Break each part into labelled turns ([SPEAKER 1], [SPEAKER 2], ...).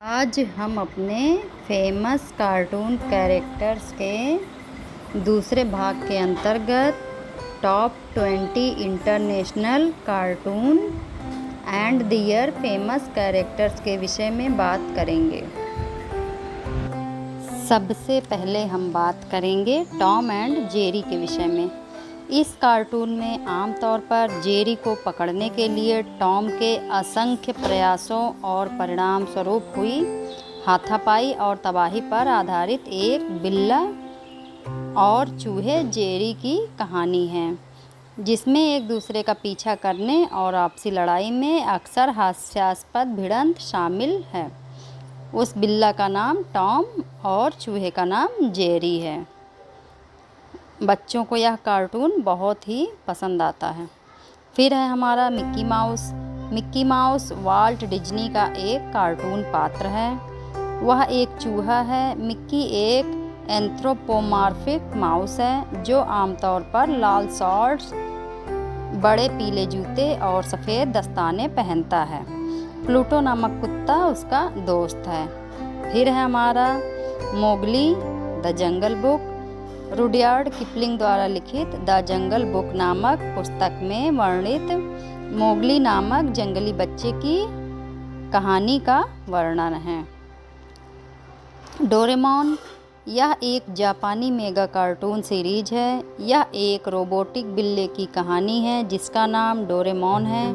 [SPEAKER 1] आज हम अपने फेमस कार्टून कैरेक्टर्स के दूसरे भाग के अंतर्गत top 20 international cartoon and their famous characters के विषय में बात करेंगे। सबसे पहले हम बात करेंगे टॉम एंड जेरी के विषय में। इस कार्टून में आमतौर पर जेरी को पकड़ने के लिए टॉम के असंख्य प्रयासों और परिणाम स्वरूप हुई हाथापाई और तबाही पर आधारित एक बिल्ला और चूहे जेरी की कहानी है, जिसमें एक दूसरे का पीछा करने और आपसी लड़ाई में अक्सर हास्यास्पद भिड़ंत शामिल है। उस बिल्ला का नाम टॉम और चूहे का नाम जेरी है। बच्चों को यह कार्टून बहुत ही पसंद आता है। फिर है हमारा Mickey mouse. Mickey mouse Walt Disney का एक कार्टून पात्र है। वह एक चूहा है। मिक्की एक एंथ्रोपोमॉर्फिक माउस है जो आमतौर पर लाल शॉर्ट्स, बड़े पीले जूते और सफ़ेद दस्ताने पहनता है। प्लूटो नामक कुत्ता उसका दोस्त है। फिर है हमारा Mowgli the jungle book. Rudyard Kipling द्वारा लिखित द जंगल बुक नामक पुस्तक में वर्णित मोगली नामक जंगली बच्चे की कहानी का वर्णन है। डोरेमोन, यह एक जापानी मेगा कार्टून सीरीज है। यह एक रोबोटिक बिल्ले की कहानी है जिसका नाम डोरेमोन है,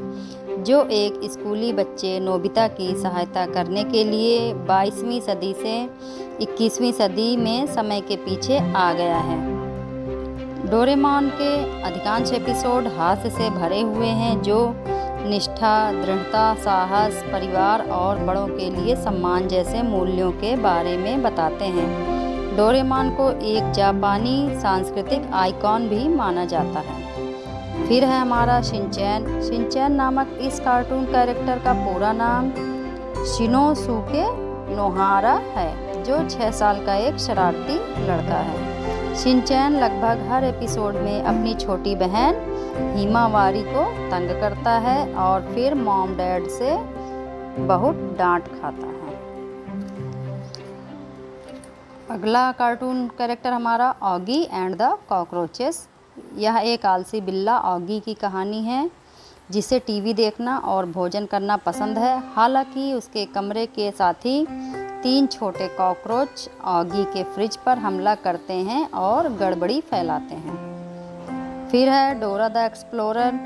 [SPEAKER 1] जो एक स्कूली बच्चे नोबिता की सहायता करने के लिए 22वीं सदी से 21वीं सदी में समय के पीछे आ गया है। डोरेमोन के अधिकांश एपिसोड हास्य से भरे हुए हैं, जो निष्ठा, दृढ़ता, साहस, परिवार और बड़ों के लिए सम्मान जैसे मूल्यों के बारे में बताते हैं। डोरेमोन को एक जापानी सांस्कृतिक आइकॉन भी माना जाता है। फिर है हमारा शिनचैन। शिनचैन नामक इस कार्टून कैरेक्टर का पूरा नाम शिनोसुके नोहारा है, जो 6 साल का एक शरारती लड़का है। शिनचैन लगभग हर एपिसोड में अपनी छोटी बहन हिमावारी को तंग करता है और फिर मॉम डैड से बहुत डांट खाता है। अगला कार्टून कैरेक्टर हमारा ऑगी एंड द कॉकरोचेस। यह एक आलसी बिल्ला ऑगी की कहानी है, जिसे टीवी देखना और भोजन करना पसंद है। हालांकि उसके कमरे के साथी 3 छोटे कॉकरोच ऑगी के फ्रिज पर हमला करते हैं और गड़बड़ी फैलाते हैं। फिर है डोरा द एक्सप्लोरर।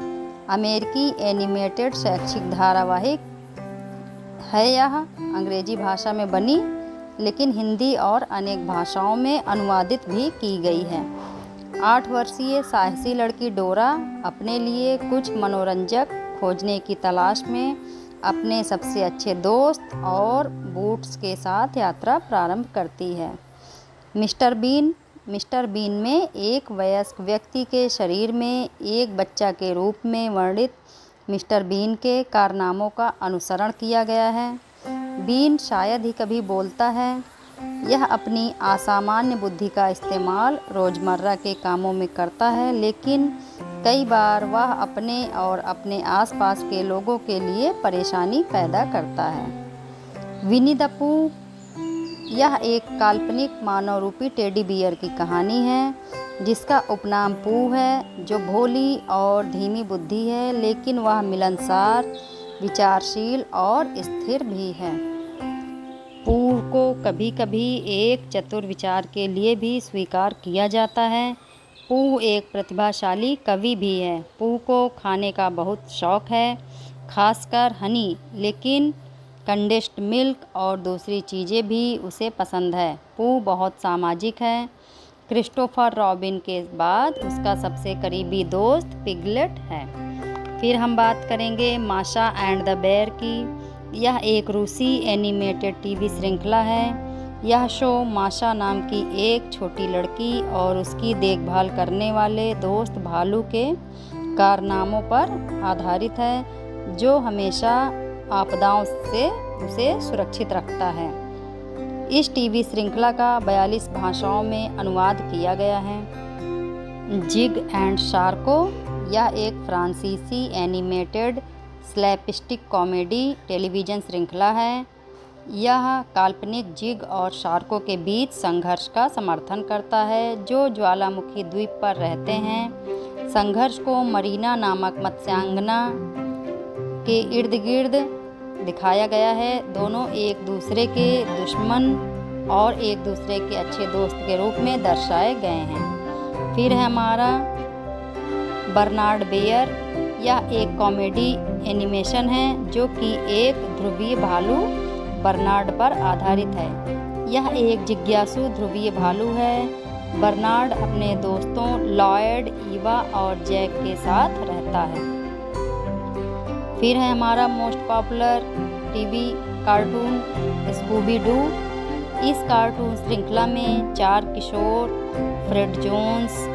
[SPEAKER 1] अमेरिकी एनिमेटेड शैक्षिक धारावाहिक है। यह अंग्रेजी भाषा में बनी, लेकिन हिंदी और अनेक भाषाओं में अनुवादित भी की गई है। 8 वर्षीय साहसी लड़की डोरा अपने लिए कुछ मनोरंजक खोजने की तलाश में अपने सबसे अच्छे दोस्त और बूट्स के साथ यात्रा प्रारंभ करती है। मिस्टर बीन में एक वयस्क व्यक्ति के शरीर में एक बच्चा के रूप में वर्णित मिस्टर बीन के कारनामों का अनुसरण किया गया है। बीन शायद ही कभी बोलता है। यह अपनी असामान्य बुद्धि का इस्तेमाल रोज़मर्रा के कामों में करता है, लेकिन कई बार वह अपने और अपने आसपास के लोगों के लिए परेशानी पैदा करता है। विनी द पूह, यह एक काल्पनिक मानव रूपी टेडी बियर की कहानी है, जिसका उपनाम पूह है, जो भोली और धीमी बुद्धि है, लेकिन वह मिलनसार, विचारशील और स्थिर भी है। पूह को कभी कभी एक चतुर विचार के लिए भी स्वीकार किया जाता है। पूह एक प्रतिभाशाली कवि भी है। पूह को खाने का बहुत शौक है, खासकर हनी, लेकिन कंडेंस्ड मिल्क और दूसरी चीज़ें भी उसे पसंद है। पूह बहुत सामाजिक है। क्रिस्टोफर रॉबिन के बाद उसका सबसे करीबी दोस्त पिगलेट है। फिर हम बात करेंगे माशा एंड द बेयर की। यह एक रूसी एनिमेटेड टीवी श्रृंखला है। यह शो माशा नाम की एक छोटी लड़की और उसकी देखभाल करने वाले दोस्त भालू के कारनामों पर आधारित है, जो हमेशा आपदाओं से उसे सुरक्षित रखता है। इस टीवी श्रृंखला का 42 भाषाओं में अनुवाद किया गया है। जिग एंड शार्को, यह एक फ्रांसीसी एनिमेटेड स्लैपस्टिक कॉमेडी टेलीविज़न श्रृंखला है। यह काल्पनिक जिग और शार्कों के बीच संघर्ष का समर्थन करता है जो ज्वालामुखी द्वीप पर रहते हैं। संघर्ष को मरीना नामक मत्स्यांगना के इर्द गिर्द दिखाया गया है। दोनों एक दूसरे के दुश्मन और एक दूसरे के अच्छे दोस्त के रूप में दर्शाए गए हैं। फिर है हमारा बर्नार्ड बेयर। यह एक कॉमेडी एनिमेशन है जो कि एक ध्रुवीय भालू बर्नार्ड पर आधारित है। यह एक जिज्ञासु ध्रुवीय भालू है। बर्नार्ड अपने दोस्तों लॉयड, ईवा और जैक के साथ रहता है। फिर है हमारा most popular TV cartoon Scooby Doo. इस कार्टून श्रृंखला में 4 किशोर Fred Jones,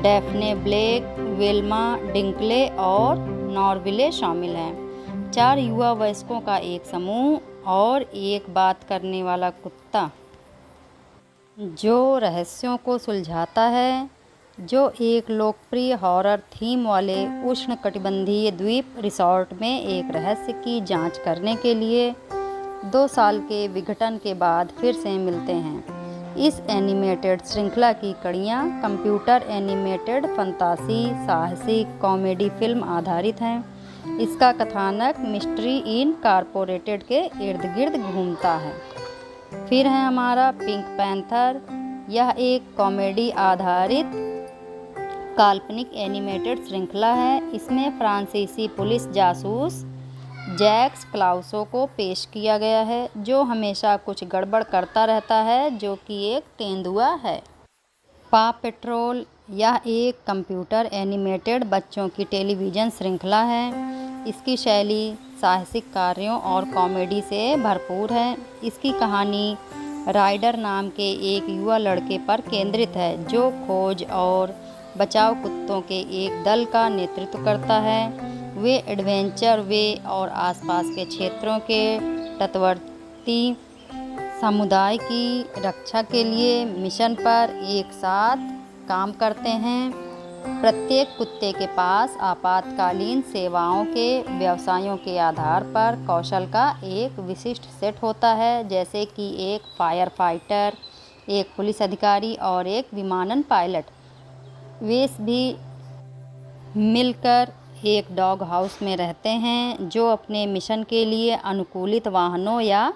[SPEAKER 1] Daphne Blake, Velma Dinkley और नॉरविले शामिल हैं। 4 युवा वयस्कों का एक समूह और एक बात करने वाला कुत्ता जो रहस्यों को सुलझाता है, जो एक लोकप्रिय हॉरर थीम वाले उष्णकटिबंधीय द्वीप रिसॉर्ट में एक रहस्य की जांच करने के लिए 2 साल के विघटन के बाद फिर से मिलते हैं। इस एनिमेटेड श्रृंखला की कड़ियाँ कंप्यूटर एनिमेटेड फंतासी साहसिक कॉमेडी फिल्म आधारित हैं। इसका कथानक मिस्ट्री इन कारपोरेटेड के इर्द गिर्द घूमता है। फिर है हमारा पिंक पैंथर। यह एक कॉमेडी आधारित काल्पनिक एनिमेटेड श्रृंखला है। इसमें फ्रांसीसी पुलिस जासूस जैक्स क्लाउसो को पेश किया गया है जो हमेशा कुछ गड़बड़ करता रहता है, जो कि एक तेंदुआ है। पॉ पेट्रोल। यह एक कंप्यूटर एनिमेटेड बच्चों की टेलीविज़न श्रृंखला है। इसकी शैली साहसिक कार्यों और कॉमेडी से भरपूर है। इसकी कहानी राइडर नाम के एक युवा लड़के पर केंद्रित है जो खोज और बचाव कुत्तों के एक दल का नेतृत्व करता है। वे एडवेंचर वे और आसपास के क्षेत्रों के तटवर्ती समुदाय की रक्षा के लिए मिशन पर एक साथ काम करते हैं। प्रत्येक कुत्ते के पास आपातकालीन सेवाओं के व्यवसायों के आधार पर कौशल का एक विशिष्ट सेट होता है, जैसे कि एक फायर फाइटर, एक पुलिस अधिकारी और एक विमानन पायलट। वे भी मिलकर एक डॉग हाउस में रहते हैं जो अपने मिशन के लिए अनुकूलित वाहनों या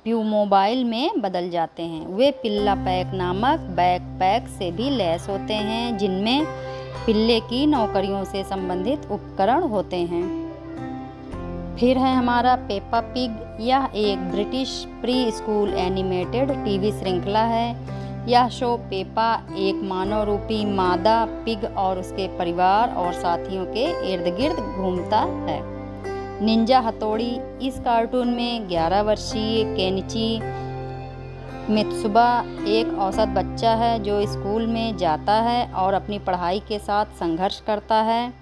[SPEAKER 1] प्यूमोबाइल में बदल जाते हैं। वे पिल्ला पैक नामक बैकपैक से भी लैस होते हैं जिनमें पिल्ले की नौकरियों से संबंधित उपकरण होते हैं। फिर है हमारा पेपा पिग। यह एक British pre school animated TV श्रृंखला है। यह शो पेपा एक मानव रूपी मादा पिग और उसके परिवार और साथियों के इर्द गिर्द घूमता है। निंजा हथौड़ी। इस कार्टून में 11 वर्षीय केनिची मित्सुबा एक औसत बच्चा है जो स्कूल में जाता है और अपनी पढ़ाई के साथ संघर्ष करता है।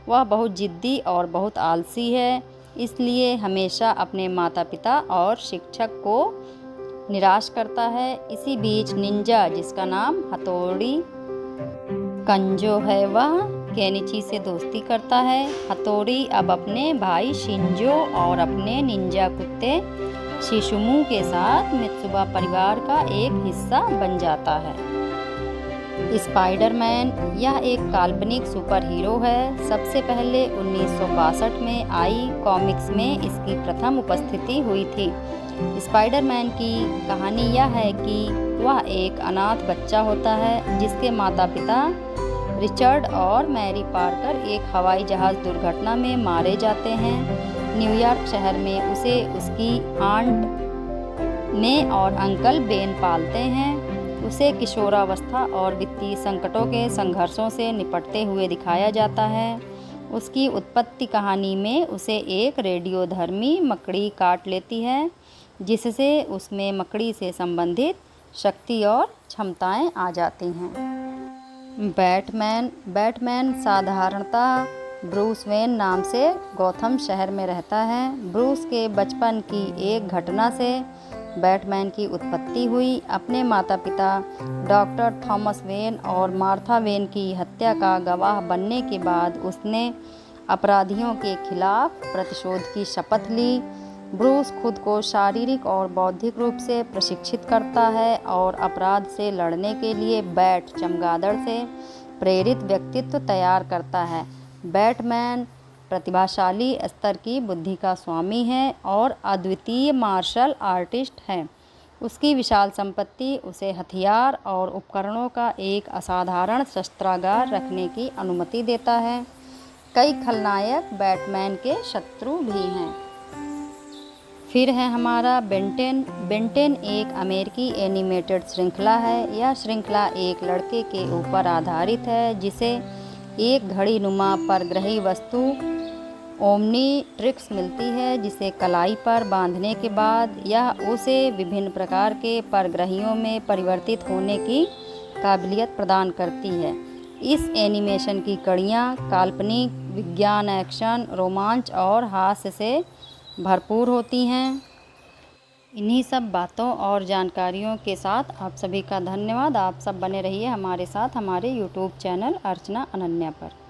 [SPEAKER 1] वह बहुत जिद्दी और बहुत आलसी है, इसलिए हमेशा अपने माता पिता और शिक्षक को निराश करता है। इसी बीच निंजा, जिसका नाम हथौड़ी कंजो है, वह केनिची से दोस्ती करता है। हथौड़ी अब अपने भाई शिंजो और अपने निंजा कुत्ते शिशुमू के साथ मित्सुबा परिवार का एक हिस्सा बन जाता है। स्पाइडरमैन। यह एक काल्पनिक सुपर हीरो है। सबसे पहले 1962 में आई कॉमिक्स में इसकी प्रथम उपस्थिति हुई थी। स्पाइडरमैन की कहानी यह है कि वह एक अनाथ बच्चा होता है जिसके माता पिता रिचर्ड और मैरी पार्कर एक हवाई जहाज़ दुर्घटना में मारे जाते हैं। न्यूयॉर्क शहर में उसे उसकी आंट ने और अंकल बेन पालते हैं। उसे किशोरावस्था और वित्तीय संकटों के संघर्षों से निपटते हुए दिखाया जाता है। उसकी उत्पत्ति कहानी में उसे एक रेडियोधर्मी मकड़ी काट लेती है, जिससे उसमें मकड़ी से संबंधित शक्ति और क्षमताएं आ जाती हैं। बैटमैन साधारणतः ब्रूस वेन नाम से गॉथम शहर में रहता है। ब्रूस के बचपन की एक घटना से बैटमैन की उत्पत्ति हुई। अपने माता पिता डॉक्टर थॉमस वेन और मार्था वेन की हत्या का गवाह बनने के बाद उसने अपराधियों के खिलाफ प्रतिशोध की शपथ ली। ब्रूस खुद को शारीरिक और बौद्धिक रूप से प्रशिक्षित करता है और अपराध से लड़ने के लिए बैट चमगादड़ से प्रेरित व्यक्तित्व तैयार करता है। बैटमैन प्रतिभाशाली स्तर की बुद्धि का स्वामी है और अद्वितीय मार्शल आर्टिस्ट है। उसकी विशाल संपत्ति उसे हथियार और उपकरणों का एक असाधारण शस्त्रागार रखने की अनुमति देता है। कई खलनायक बैटमैन के शत्रु भी हैं। फिर है हमारा बेंटेन। बेंटेन एक अमेरिकी एनिमेटेड श्रृंखला है। यह श्रृंखला एक लड़के के ऊपर आधारित है जिसे एक घड़ी नुमा परग्रही वस्तु ओमनीट्रिक्स मिलती है, जिसे कलाई पर बांधने के बाद यह उसे विभिन्न प्रकार के परग्रहियों में परिवर्तित होने की काबिलियत प्रदान करती है। इस एनिमेशन की कड़ियाँ काल्पनिक, विज्ञान, एक्शन, रोमांच और हास्य से भरपूर होती हैं। इन्हीं सब बातों और जानकारियों के साथ आप सभी का धन्यवाद। आप सब बने रहिए हमारे साथ हमारे YouTube चैनल अर्चना अनन्या पर।